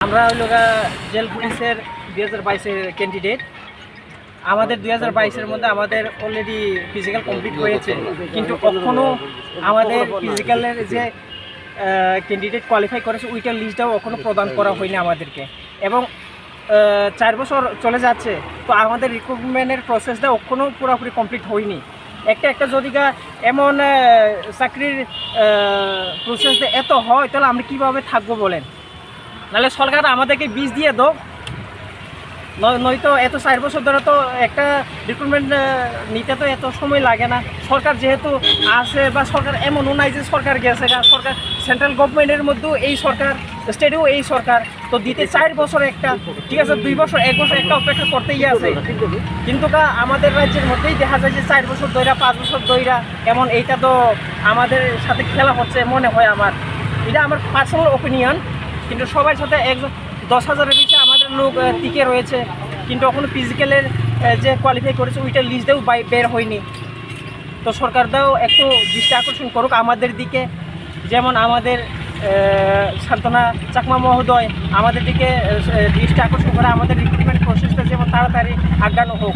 আমরা হলো জেল পুলিশের 2022-এর ক্যান্ডিডেট। আমাদের 2022-এর মধ্যে আমাদের অলরেডি ফিজিক্যাল কমপ্লিট হয়েছে, কিন্তু কখনও আমাদের ফিজিক্যালের যে ক্যান্ডিডেট কোয়ালিফাই করেছে ওইটার লিস্টটাও এখনও প্রদান করা হয়নি আমাদেরকে, এবং 4 বছর চলে যাচ্ছে। তো আমাদের রিক্রুটমেন্টের প্রসেসটা এখনও পুরোপুরি কমপ্লিট হয়নি। একটা যদি এমন চাকরির প্রসেসটা এত হয়, তাহলে আমরা কীভাবে থাকবো বলেন? নাহলে সরকার আমাদেরকে বীজ দিয়ে দাও, নয়তো এত 4 বছর ধরে তো একটা রিক্রুটমেন্ট নিতে তো এত সময় লাগে না। সরকার যেহেতু আছে, বা সরকার এমনও নাই যে সরকার গেছে, সরকার সেন্ট্রাল গভর্নমেন্টের মধ্যেও এই সরকার, স্টেটেও এই সরকার, তো দিতে 4 বছর একটা, ঠিক আছে 2 বছর 1 বছর একটা অপেক্ষা করতেই আছে। কিন্তু আমাদের রাজ্যের মধ্যেই দেখা যায় যে 4 বছর ধইরা 5 বছর ধইরা এমন, এইটা তো আমাদের সাথে খেলা হচ্ছে মনে হয় আমার। এটা আমার পার্সোনাল ওপিনিয়ন। কিন্তু সবার সাথে 10,000-এর বেশি আমাদের লোক টিকে রয়েছে, কিন্তু এখনও ফিজিক্যালের যে কোয়ালিফাই করেছে ওইটার লিস্টটাও বের হয়নি। তো সরকারটাও একটু দৃষ্টি আকর্ষণ করুক আমাদের দিকে, যেমন আমাদের সান্ত্বনা চাকমা মহোদয় আমাদের দিকে দৃষ্টি আকর্ষণ করে আমাদের রিক্রুটমেন্ট প্রসেসটা যেমন তাড়াতাড়ি আগানো হোক।